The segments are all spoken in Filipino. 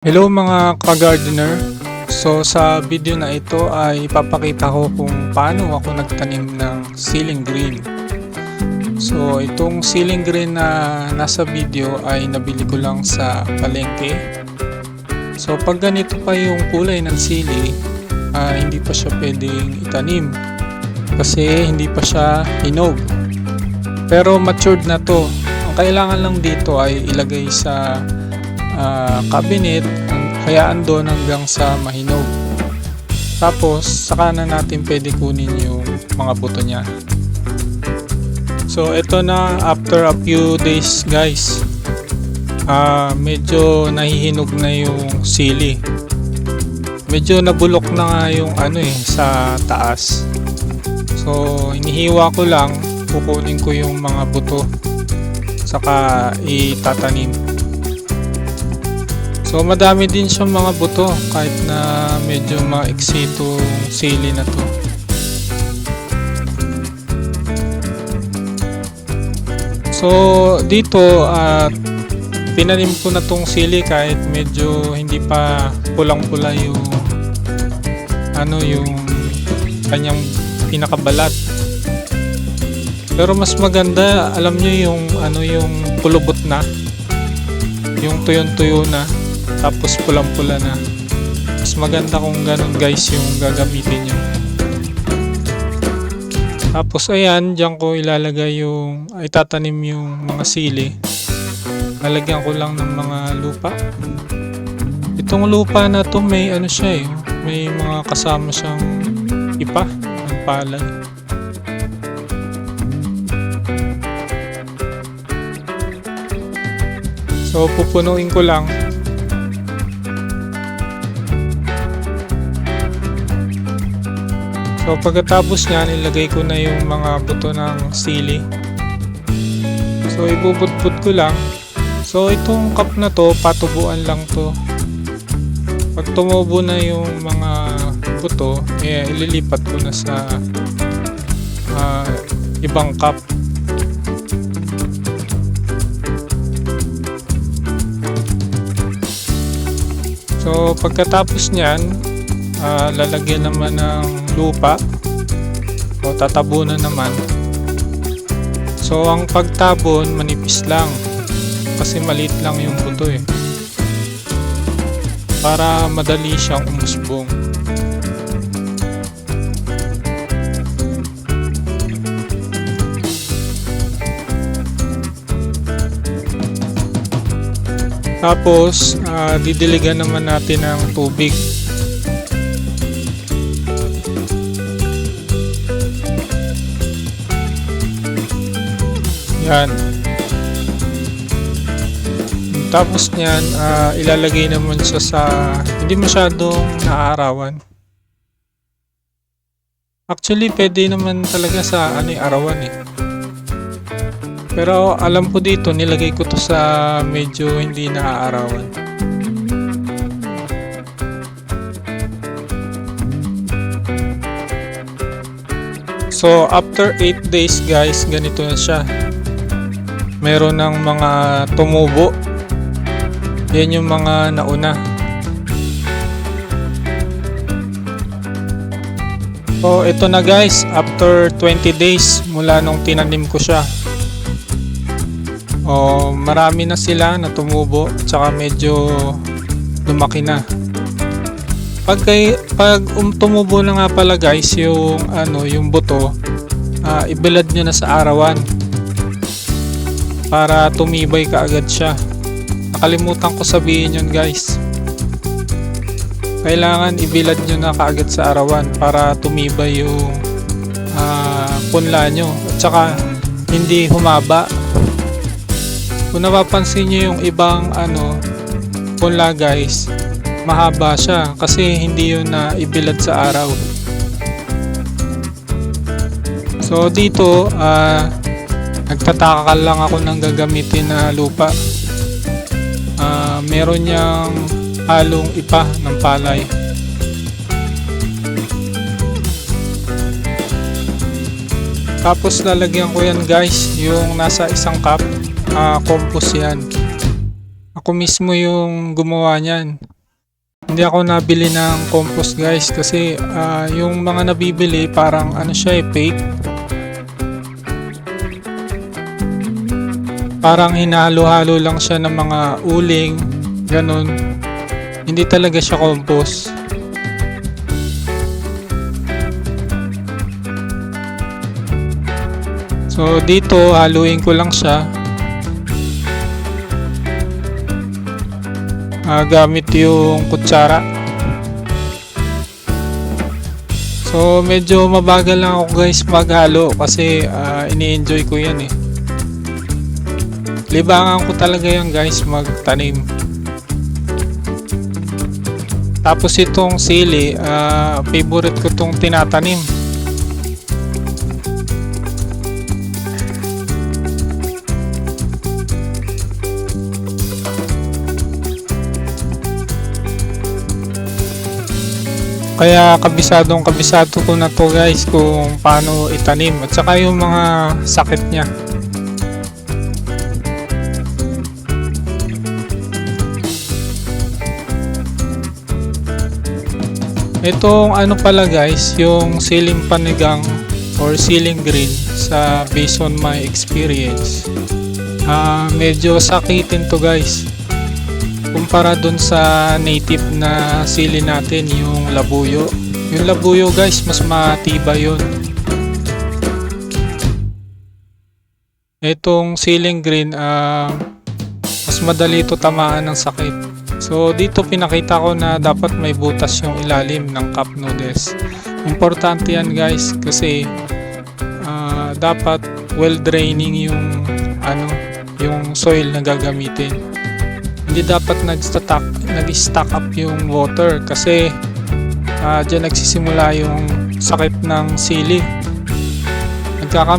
Hello mga ka-gardener. So sa video na ito ay ipapakita ko kung paano ako nagtanim ng ceiling green. So itong ceiling green na nasa video ay nabili ko lang sa palengke. So pag ganito pa yung kulay ng sili, hindi pa siya pwedeng itanim kasi hindi pa siya hinog. Pero matured na to. Ang kailangan lang dito ay ilagay sa cabinet, hayaan doon hanggang sa mahinog. Tapos saka na natin pwede kunin yung mga buto niya. So ito na after a few days guys, medyo nahihinog na yung sili. Medyo nabulok na nga yung sa taas. So inihiwa ko lang, kukunin ko yung mga buto saka itatanim. So madami din siyang mga buto kahit na medyo maiksi itong sili na to. So dito tinanim ko na tong sili kahit medyo hindi pa pulang-pula yung yung kanyang pinakabalat. Pero mas maganda, alam nyo yung pulubot na, yung tuyon-tuyo na, tapos pulang-pula na. Mas maganda kung ganun guys yung gagamitin nyo. Tapos ayan, dyan ko ilalagay itatanim yung mga sili. Lalagyan ko lang ng mga lupa. Itong lupa na to may siya may mga kasama siyang ipa ng palay. So pupunuin ko lang. So pagkatapos niyan, ilagay ko na yung mga buto ng sili. So ibubudbud ko lang. So itong cup na to, patubuan lang to. Pag tumubo na yung mga buto, ililipat ko na sa ibang cup. So pagkatapos niyan, lalagyan naman ng lupa o tatabunan naman. So ang pagtabon manipis lang kasi maliit lang yung buto para madali siyang umusbong. Tapos didiligan naman natin ng tubig. Yan. Tapos niyan, ilalagay naman siya sa hindi masyadong naaarawan. Actually, pwede naman talaga sa arawan Pero alam ko dito, nilagay ko to sa medyo hindi naaarawan. So after 8 days guys, ganito na siya. Meron ng mga tumubo. Yan yung mga nauna. So ito na guys, after 20 days mula nung tinanim ko siya. Marami na sila na tumubo, tsaka medyo lumaki na. Pag tumubo na nga pala guys yung yung buto, ibilad nyo na sa arawan para tumibay kaagad siya. Nakalimutan ko sabihin yun guys. Kailangan ibilad nyo na kaagad sa arawan para tumibay yung punla nyo at saka hindi humaba. Kung napapansin nyo yung ibang punla guys, mahaba siya kasi hindi yun na ibilad sa araw. So dito nagtataka lang ako ng gagamitin na lupa. Meron niyang halong ipa ng palay. Tapos lalagyan ko yan guys, yung nasa isang cup. Compost yan. Ako mismo yung gumawa niyan. Hindi ako nabili ng compost guys kasi yung mga nabibili parang ano siya fake. Parang hinalo-halo lang siya ng mga uling, ganun. Hindi talaga siya compost. So dito haluin ko lang siya. Gamit yung kutsara. So medyo mabagal lang ako guys maghalo kasi ini-enjoy ko yan eh. Libangan ko talaga yan guys magtanim. Tapos itong sili, favorite ko tong tinatanim. Kaya kabisado ko na to guys kung paano itanim at saka yung mga sakit niya. Itong ano pala guys, yung siling panigang or siling green sa based on my experience. Medyo sakitin to guys. Kumpara dun sa native na sili natin, yung labuyo. Yung labuyo guys, mas matibay yun. Itong siling green, mas madali ito tamaan ng sakit. So dito pinakita ko na dapat may butas yung ilalim ng cup noodles. Importante yan guys kasi dapat well draining yung yung soil na gagamitin. Hindi dapat nag-stack up yung water kasi dyan nagsisimula yung sakit ng sili.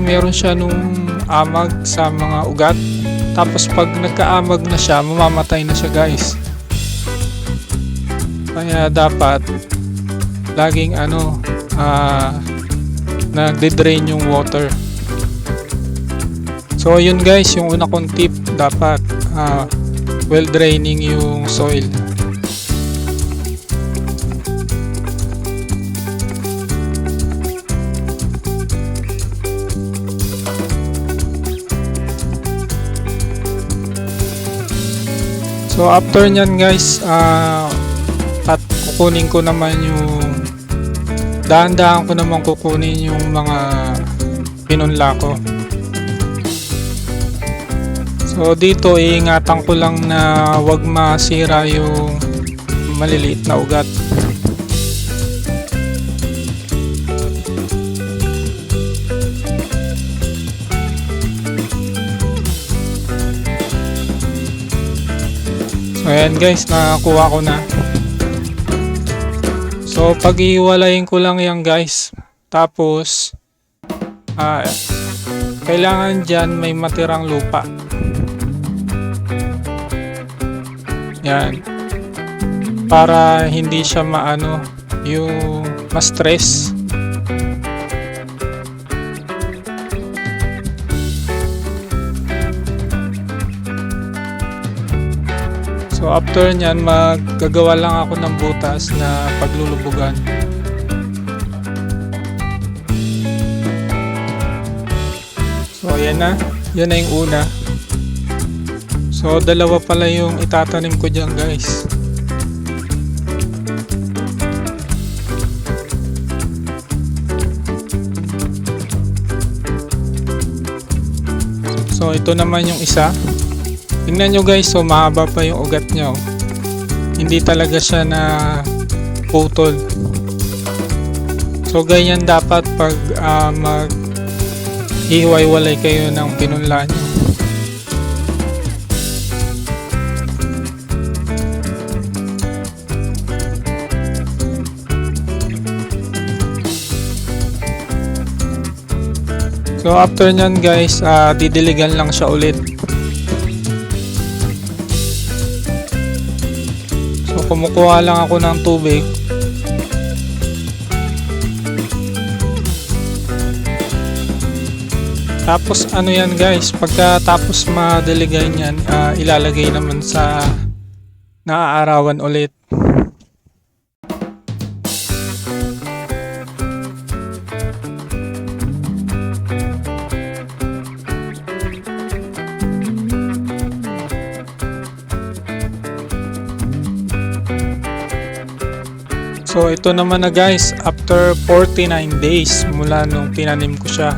Meron siya nung amag sa mga ugat. Tapos pag nagkaamag na siya, mamamatay na siya guys. Kaya dapat laging nagde-drain yung water. So yun guys, yung una kong tip, dapat well draining yung soil. So after nyan guys, at kukunin ko naman yung dahan-dahan ko naman kukunin yung mga pinunla ko. So dito iingatan ko lang na wag masira yung maliliit na ugat. So ayan guys, nakakuha ko na. So pag-iwalayin ko lang yan guys. Tapos kailangan dyan may matirang lupa. Yan. Para hindi siya yung ma-stress. So after nyan, maggagawa lang ako ng butas na paglulubugan. So yan na. Yan na yung una. So dalawa pala yung itatanim ko dyan guys. So ito naman yung isa. Tingnan nyo guys, so mahaba pa yung ugat nyo. Hindi talaga siya na putol. So ganyan dapat pag mag-hiwalay kayo ng pinunla nyo. So after nyan guys, didiligan lang siya ulit. So kumukuha lang ako ng tubig. Tapos ano yan guys, pagkatapos madiligan yan, ilalagay naman sa naaarawan ulit. So ito naman na guys, after 49 days mula nung tinanim ko siya.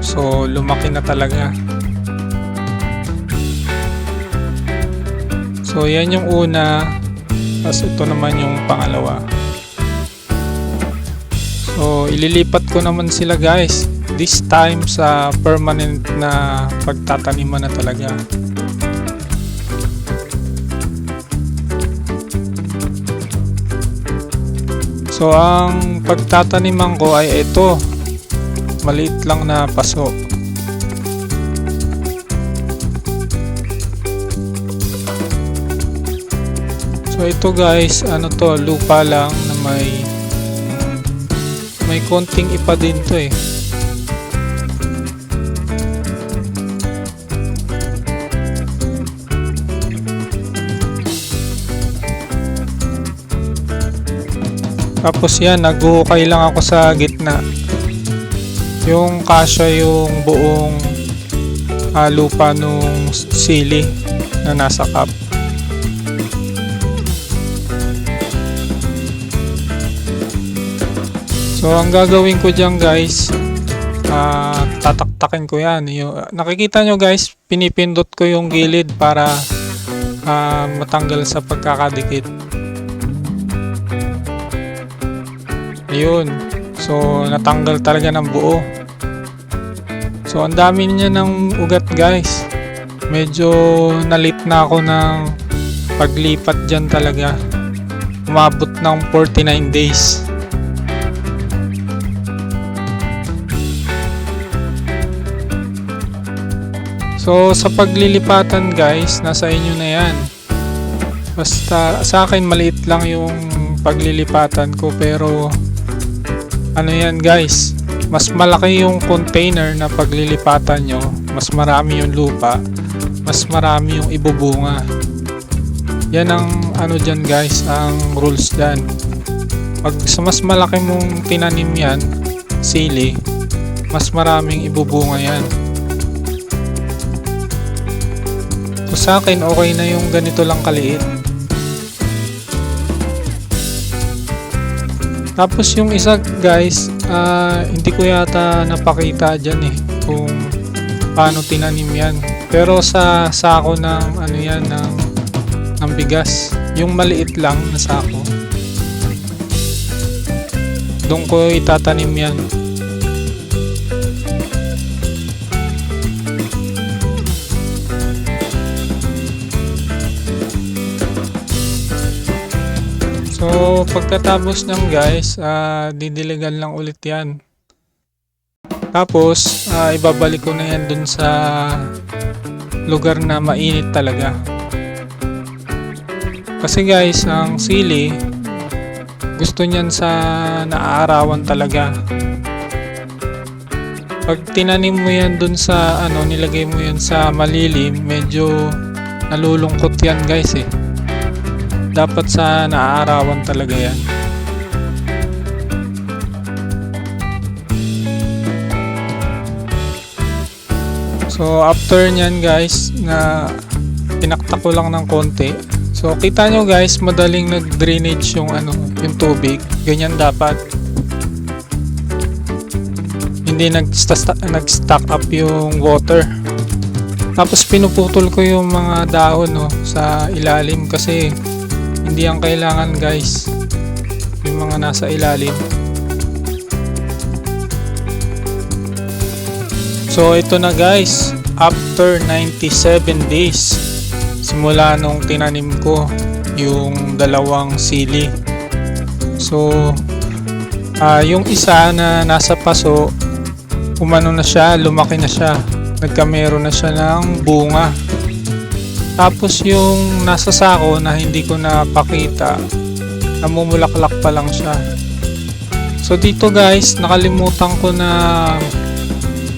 So lumaki na talaga. So yan yung una, tapos ito naman yung pangalawa. So ililipat ko naman sila guys, this time sa permanent na pagtataniman na talaga. So ang pagtataniman ko ay ito, maliit lang na paso. So ito guys, ano to, lupa lang na may konting ipa din to eh. Tapos yan, nag-uukay lang ako sa gitna. Yung kasya yung buong lupa nung sili na nasa cup. So ang gagawin ko dyan guys, tataktakin ko yan. Nakikita nyo guys, pinipindot ko yung gilid para matanggal sa pagkakadikit. Ayun. So natanggal talaga ng buo. So ang dami niya ng ugat guys. Medyo nalit na ako ng paglipat dyan talaga. Umabot ng 49 days. So sa paglilipatan guys, nasa inyo na yan. Basta sa akin maliit lang yung paglilipatan ko, pero ano yan guys, mas malaki yung container na paglilipatan nyo, mas marami yung lupa, mas marami yung ibubunga. Yan ang ano dyan guys, ang rules dyan. Pag mas malaki mong tinanim yan, sili, mas maraming ibubunga yan. So sa akin okay na yung ganito lang kaliit. Tapos yung isa guys, hindi ko yata napakita dyan eh kung paano tinanim yan. Pero sa sako ng ano yan, ng bigas, yung maliit lang na sako, doon ko itatanim yan. So pagkatapos ng guys, didiligan lang ulit yan. Tapos ibabalik ko na yan dun sa lugar na mainit talaga. Kasi guys, ang sili gusto niyan sa naaarawan talaga. Pag tinanim mo yan dun sa ano, nilagay mo yan sa malilim, medyo nalulungkot yan guys eh. Dapat sa naaarawan talaga yan. So after nyan guys, na tinaktak ko lang ng konti. So kita nyo guys, madaling nag-drainage yung ano, yung tubig. Ganyan dapat. Hindi nag-stack up yung water. Tapos pinuputol ko yung mga dahon no, sa ilalim kasi hindi ang kailangan guys, yung mga nasa ilalim. So ito na guys, after 97 days simula nung tinanim ko yung dalawang sili. So yung isa na nasa paso, umano na siya, lumaki na siya, nagkamero na siya ng bunga. Tapos yung nasa sako na hindi ko napakita, namumulaklak pa lang siya. So dito guys, nakalimutan ko na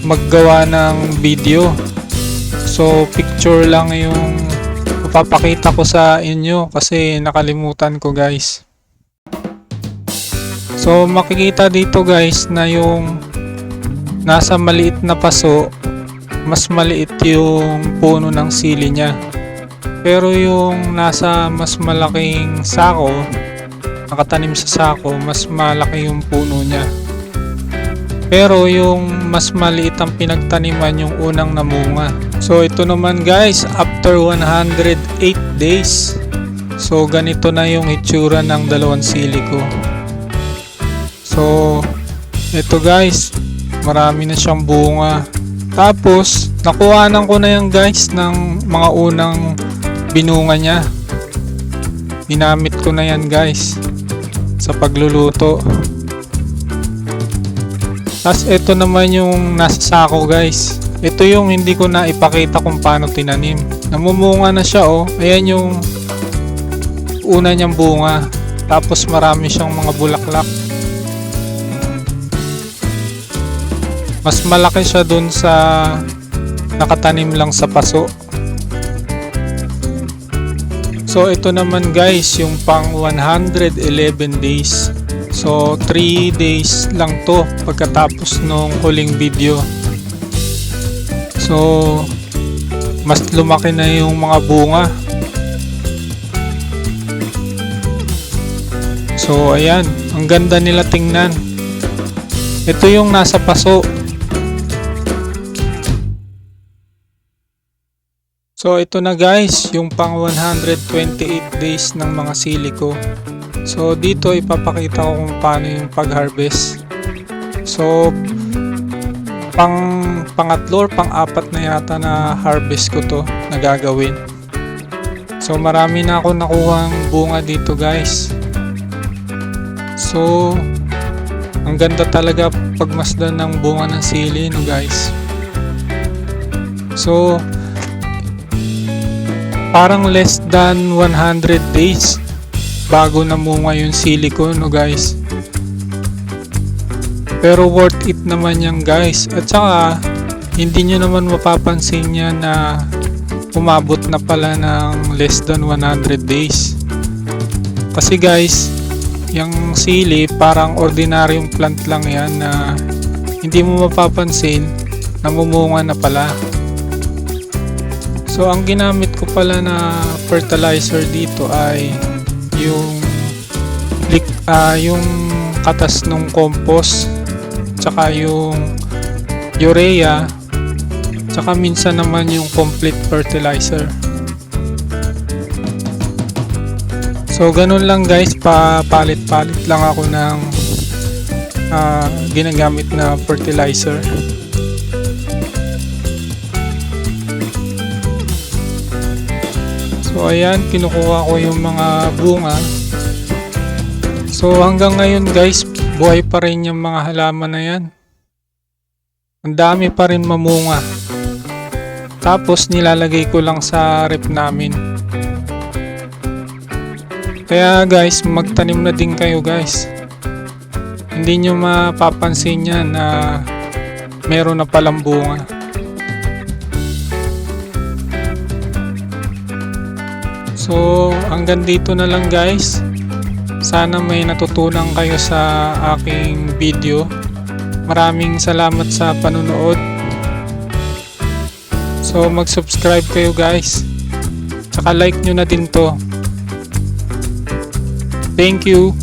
maggawa ng video. So picture lang yung papakita ko sa inyo kasi nakalimutan ko guys. So makikita dito guys na yung nasa maliit na paso, mas maliit yung puno ng sili niya. Pero yung nasa mas malaking sako, nakatanim sa sako, mas malaki yung puno niya. Pero yung mas maliit ang pinagtaniman yung unang namunga. So ito naman guys, after 108 days. So ganito na yung itsura ng dalawang sili ko. So ito guys, marami na siyang bunga. Tapos nakuhanan ko na yan guys ng mga unang binunga niya. Ginamit ko na yan guys sa pagluluto. Tapos ito naman yung nasa sako guys. Ito yung hindi ko na ipakita kung paano tinanim. Namumunga na siya oh. Ayan yung una niyang bunga. Tapos marami siyang mga bulaklak. Mas malaki siya dun sa nakatanim lang sa paso. So ito naman guys yung pang 111 days. So 3 days lang to pagkatapos nung huling video. So mas lumaki na yung mga bunga. So ayan, ang ganda nila tingnan. Ito yung nasa paso. So ito na guys, yung pang 128 days ng mga sili ko. So dito ipapakita ko kung paano yung pag-harvest. So pangatlo or pang-apat na yata na harvest ko to na gagawin. So marami na ako nakuhang bunga dito guys. So ang ganda talaga pagmasdan ng bunga ng sili no guys. So parang less than 100 days bago namunga yung sili ko no guys. Pero worth it naman yan guys. At saka hindi nyo naman mapapansin yan na umabot na pala ng less than 100 days. Kasi guys, yung sili parang ordinaryong plant lang yan na hindi mo mapapansin namumunga na pala. So ang ginamit ko pala na fertilizer dito ay yung katas ng compost, tsaka yung urea, tsaka minsan naman yung complete fertilizer. So ganun lang guys, papalit-palit lang ako ng ginagamit na fertilizer. So ayan, kinukuha ko yung mga bunga. So hanggang ngayon guys, buhay pa rin yung mga halaman na yan. Ang dami pa rin mamunga. Tapos nilalagay ko lang sa rep namin. Kaya guys, magtanim na din kayo guys. Hindi nyo mapapansin yan na meron na palang bunga. So hanggang dito na lang guys. Sana may natutunan kayo sa aking video. Maraming salamat sa panunood. So mag-subscribe kayo guys. Tsaka like nyo na din to. Thank you.